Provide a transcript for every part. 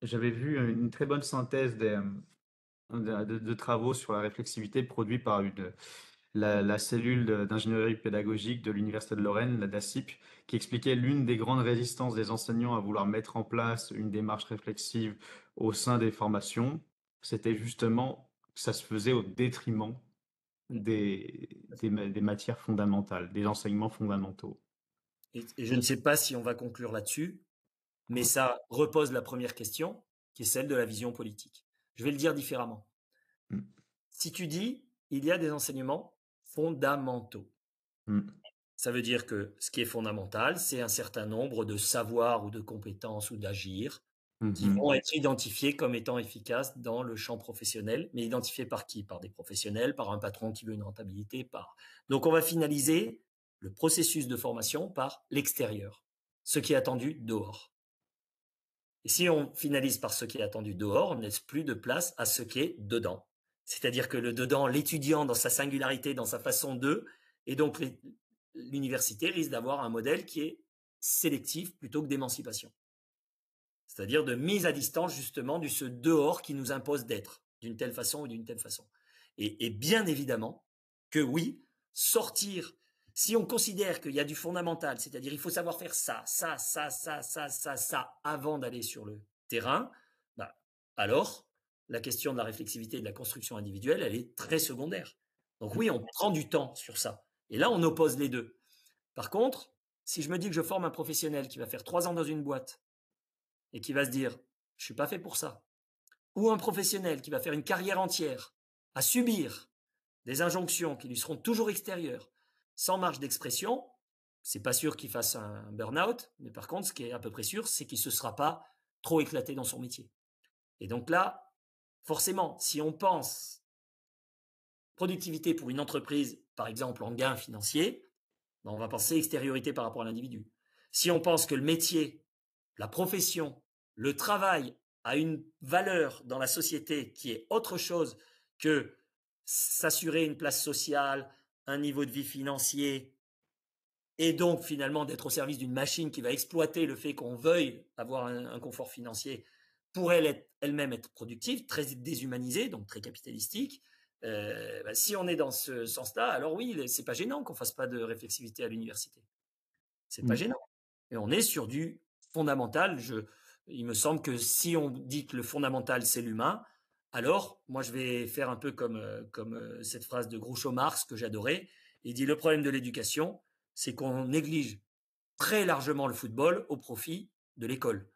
J'avais vu une très bonne synthèse de travaux sur la réflexivité produits par la cellule d'ingénierie pédagogique de l'Université de Lorraine, la DACIP, qui expliquait l'une des grandes résistances des enseignants à vouloir mettre en place une démarche réflexive au sein des formations. C'était justement que ça se faisait au détriment des matières fondamentales, des enseignements fondamentaux. Et je ne sais pas si on va conclure là-dessus, mais ça repose la première question, qui est celle de la vision politique. Je vais le dire différemment. Mm, Si tu dis, il y a des enseignements fondamentaux, mm, ça veut dire que ce qui est fondamental, c'est un certain nombre de savoirs ou de compétences ou d'agir qui mhm. vont être identifiés comme étant efficaces dans le champ professionnel, mais identifiés par qui? Par des professionnels, par un patron qui veut une rentabilité, par. Donc on va finaliser le processus de formation par l'extérieur, ce qui est attendu dehors. Et si on finalise par ce qui est attendu dehors, on ne laisse plus de place à ce qui est dedans. C'est-à-dire que le dedans, l'étudiant dans sa singularité, dans sa façon de, et donc l'université risque d'avoir un modèle qui est sélectif plutôt que d'émancipation. C'est-à-dire de mise à distance justement du ce dehors qui nous impose d'être d'une telle façon ou d'une telle façon. Et bien évidemment que oui, sortir, si on considère qu'il y a du fondamental, c'est-à-dire il faut savoir faire ça avant d'aller sur le terrain, bah, alors la question de la réflexivité et de la construction individuelle, elle est très secondaire. Donc oui, on prend du temps sur ça. Et là, on oppose les deux. Par contre, si je me dis que je forme un professionnel qui va faire 3 ans dans une boîte et qui va se dire, je suis pas fait pour ça. Ou un professionnel qui va faire une carrière entière à subir des injonctions qui lui seront toujours extérieures, sans marge d'expression, c'est pas sûr qu'il fasse un burn-out, mais par contre, ce qui est à peu près sûr, c'est qu'il se sera pas trop éclaté dans son métier. Et donc là, forcément, si on pense productivité pour une entreprise, par exemple en gain financier, ben on va penser extériorité par rapport à l'individu. Si on pense que le métier, la profession, le travail a une valeur dans la société qui est autre chose que s'assurer une place sociale, un niveau de vie financier, et donc finalement d'être au service d'une machine qui va exploiter le fait qu'on veuille avoir un confort financier pour elle-même être productive, très déshumanisée, donc très capitalistique. Bah, si on est dans ce sens-là, alors oui, c'est pas gênant qu'on fasse pas de réflexivité à l'université. C'est pas Mm. gênant. Et on est sur du fondamental. Il me semble que si on dit que le fondamental c'est l'humain, alors moi je vais faire un peu comme cette phrase de Groucho Marx que j'adorais. Il dit le problème de l'éducation, c'est qu'on néglige très largement le football au profit de l'école.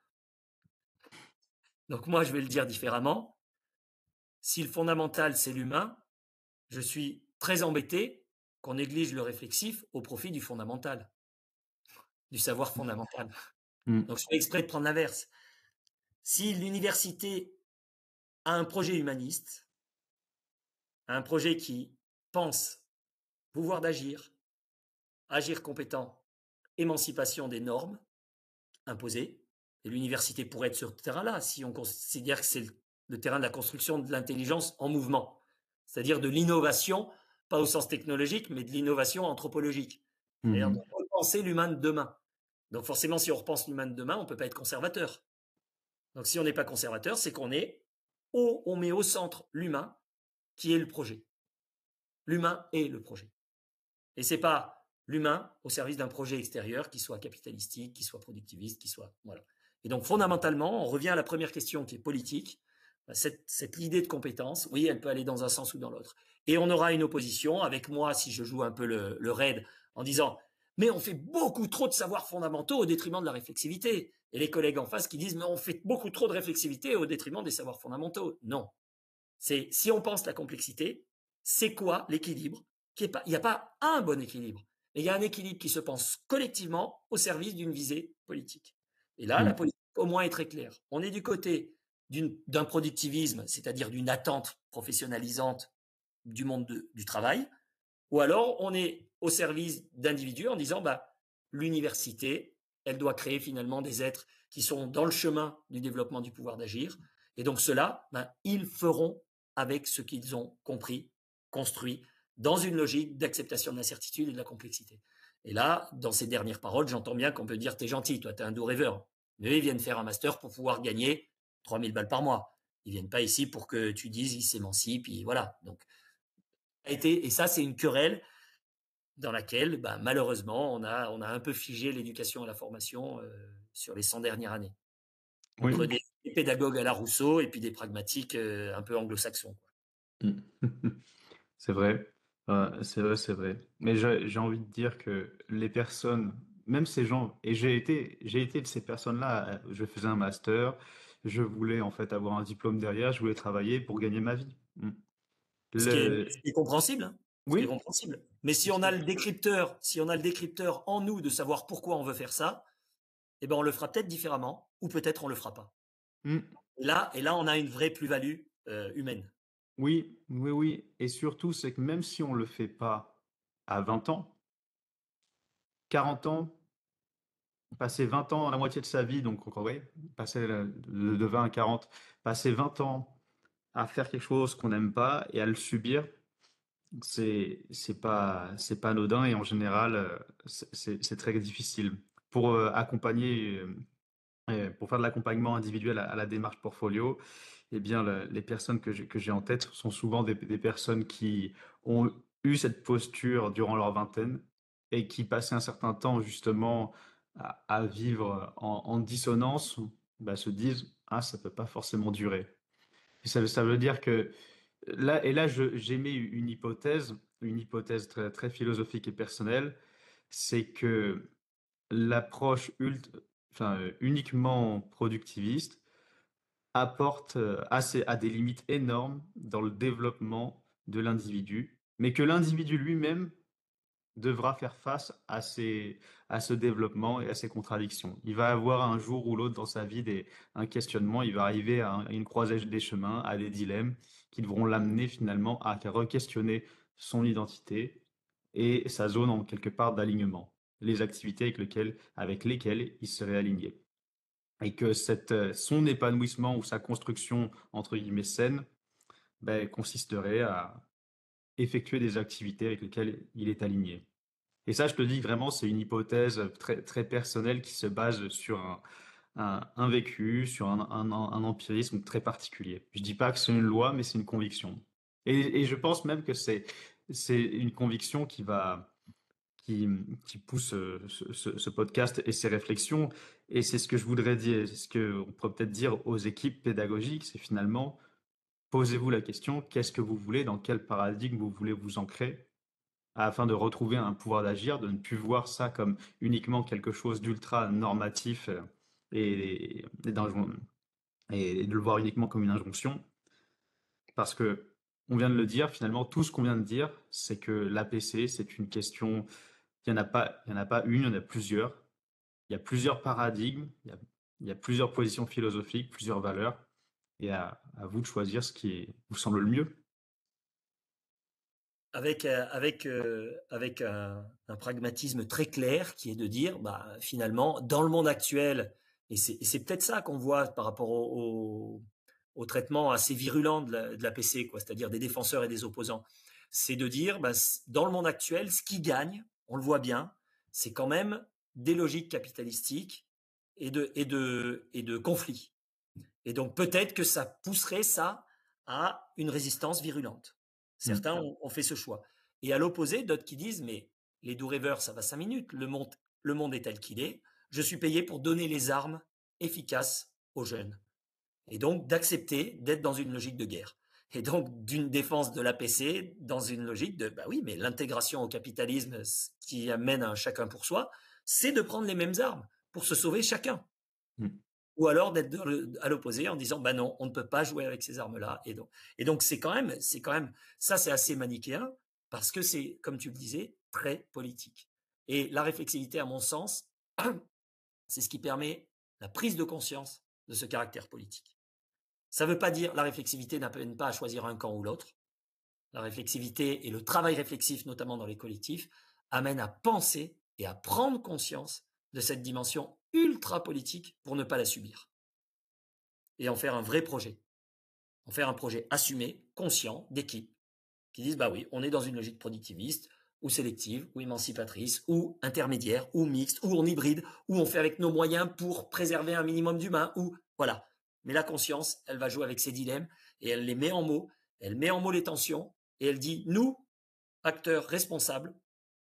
Donc moi je vais le dire différemment. Si le fondamental c'est l'humain, je suis très embêté qu'on néglige le réflexif au profit du fondamental, du savoir fondamental. Mm. Donc je fais exprès de prendre l'inverse. Si l'université a un projet humaniste, a un projet qui pense pouvoir d'agir, agir compétent, émancipation des normes imposées, et l'université pourrait être sur ce terrain-là, si on considère que c'est le terrain de la construction de l'intelligence en mouvement, c'est-à-dire de l'innovation, pas au sens technologique, mais de l'innovation anthropologique, c'est-à-dire de Mhm. repenser l'humain de demain. Donc forcément, si on repense l'humain de demain, on ne peut pas être conservateur. Donc si on n'est pas conservateur, c'est qu'on est on met au centre l'humain qui est le projet. L'humain est le projet. Et c'est pas l'humain au service d'un projet extérieur qui soit capitalistique, qui soit productiviste, qui soit voilà. Et donc fondamentalement, on revient à la première question qui est politique. Cette idée de compétence, oui, elle peut aller dans un sens ou dans l'autre. Et on aura une opposition avec moi si je joue un peu le raid en disant mais on fait beaucoup trop de savoirs fondamentaux au détriment de la réflexivité. Et les collègues en face qui disent mais on fait beaucoup trop de réflexivité au détriment des savoirs fondamentaux. Non, c'est si on pense la complexité, c'est quoi l'équilibre qui est pas, il n'y a pas un bon équilibre, mais il y a un équilibre qui se pense collectivement au service d'une visée politique. Et là, la Mm. politique au moins est très claire. On est du côté d'un productivisme, c'est-à-dire d'une attente professionnalisante du monde du travail, ou alors on est au service d'individus en disant bah l'université, elle doit créer finalement des êtres qui sont dans le chemin du développement du pouvoir d'agir. Et donc ceux-là, ben, ils feront avec ce qu'ils ont compris, construit, dans une logique d'acceptation de l'incertitude et de la complexité. Et là, dans ces dernières paroles, j'entends bien qu'on peut dire t'es gentil, toi, t'es un doux rêveur. Mais ils viennent faire un master pour pouvoir gagner 3 000 balles par mois. Ils viennent pas ici pour que tu dises ils s'émancipent, voilà. Donc, et ça, c'est une querelle dans laquelle, bah, malheureusement, on a un peu figé l'éducation et la formation sur les 100 dernières années, entre Oui. des pédagogues à la Rousseau et puis des pragmatiques un peu anglo-saxons, quoi. Mm. C'est vrai, c'est vrai, c'est vrai. Mais j'ai envie de dire que les personnes, même ces gens, et j'ai été de ces personnes-là. Je faisais un master, je voulais en fait avoir un diplôme derrière, je voulais travailler pour gagner ma vie. Ce Le, qui est compréhensible, hein, ce qui est oui, compréhensible. Mais c'est ce que. si on a le décrypteur en nous de savoir pourquoi on veut faire ça, eh ben on le fera peut-être différemment, ou peut-être on le fera pas. Mm. Et là, on a une vraie plus-value humaine. Oui, oui, oui. Et surtout, c'est que même si on le fait pas à 20 ans, 40 ans, passer 20 ans, la moitié de sa vie, donc encore, ouais, passer de 20 à 40, passer 20 ans à faire quelque chose qu'on n'aime pas et à le subir, c'est pas anodin et en général, c'est très difficile. Pour accompagner, pour faire de l'accompagnement individuel à la démarche portfolio, eh bien, les personnes que j'ai en tête sont souvent des personnes qui ont eu cette posture durant leur vingtaine et qui passaient un certain temps justement à vivre en dissonance, bah, se disent, ah, ça peut pas forcément durer. Et ça veut dire que là, et là, j'émets une hypothèse très, très philosophique et personnelle, c'est que l'approche enfin, uniquement productiviste apporte à des limites énormes dans le développement de l'individu, mais que l'individu lui-même devra faire face à ce développement et à ces contradictions. Il va avoir un jour ou l'autre dans sa vie un questionnement, il va arriver à une croisée des chemins, à des dilemmes qui devront l'amener finalement à re-questionner son identité et sa zone en quelque part d'alignement, les activités avec lesquelles il serait aligné. Et que son épanouissement ou sa construction, entre guillemets, saine, ben, consisterait à effectuer des activités avec lesquelles il est aligné. Et ça, je te dis vraiment, c'est une hypothèse très, très personnelle qui se base sur un vécu, sur un empirisme très particulier. Je dis pas que c'est une loi, mais c'est une conviction. Et je pense même que c'est une conviction qui, qui pousse ce podcast et ces réflexions. Et c'est ce que je voudrais dire, c'est ce qu'on pourrait peut-être dire aux équipes pédagogiques, c'est finalement, posez-vous la question, qu'est-ce que vous voulez, dans quel paradigme vous voulez vous ancrer afin de retrouver un pouvoir d'agir, de ne plus voir ça comme uniquement quelque chose d'ultra normatif et et de le voir uniquement comme une injonction. Parce que, on vient de le dire, finalement, tout ce qu'on vient de dire, c'est que l'APC, c'est une question, il y en a pas une, il y en a plusieurs. Il y a plusieurs paradigmes, il y a plusieurs positions philosophiques, plusieurs valeurs, et à vous de choisir ce qui vous semble le mieux. Avec un pragmatisme très clair qui est de dire, bah, finalement, dans le monde actuel, et c'est peut-être ça qu'on voit par rapport au traitement assez virulent de la PC, quoi, c'est-à-dire des défenseurs et des opposants, c'est de dire, bah, dans le monde actuel, ce qui gagne, on le voit bien, c'est quand même des logiques capitalistiques et de conflits. Et donc peut-être que ça pousserait ça à une résistance virulente. Mm. Certains ont fait ce choix. Et à l'opposé, d'autres qui disent, mais les doux rêveurs, ça va 5 minutes, le monde est tel qu'il est, je suis payé pour donner les armes efficaces aux jeunes. Et donc d'accepter d'être dans une logique de guerre. Et donc d'une défense de l'APC dans une logique de, bah oui, mais l'intégration au capitalisme qui amène à un chacun pour soi, c'est de prendre les mêmes armes pour se sauver chacun. Mm. Ou alors d'être à l'opposé en disant bah non, on ne peut pas jouer avec ces armes-là. Et donc c'est quand même, ça c'est assez manichéen parce que c'est, comme tu le disais, très politique. Et la réflexivité, à mon sens, c'est ce qui permet la prise de conscience de ce caractère politique. Ça ne veut pas dire la réflexivité n'amène pas à choisir un camp ou l'autre. La réflexivité et le travail réflexif, notamment dans les collectifs, amènent à penser et à prendre conscience de cette dimension ultra politique pour ne pas la subir et en faire un vrai projet. En faire un projet assumé, conscient, d'équipe, qui disent, bah oui, on est dans une logique productiviste, ou sélective, ou émancipatrice, ou intermédiaire, ou mixte, ou en hybride, ou on fait avec nos moyens pour préserver un minimum d'humain, ou voilà. Mais la conscience, elle va jouer avec ces dilemmes et elle les met en mots, elle met en mots les tensions et elle dit, nous, acteurs responsables,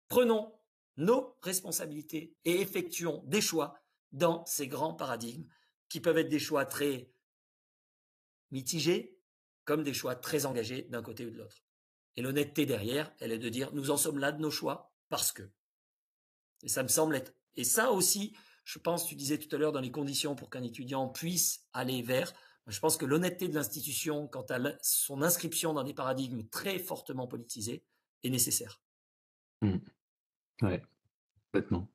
prenons nos responsabilités et effectuons des choix dans ces grands paradigmes qui peuvent être des choix très mitigés comme des choix très engagés d'un côté ou de l'autre. Et l'honnêteté derrière, elle est de dire, nous en sommes là de nos choix parce que. Et ça me semble être. Et ça aussi, je pense, tu disais tout à l'heure, dans les conditions pour qu'un étudiant puisse aller vers. Je pense que l'honnêteté de l'institution, quant à son inscription dans des paradigmes très fortement politisés, est nécessaire. Mmh. Ouais, complètement.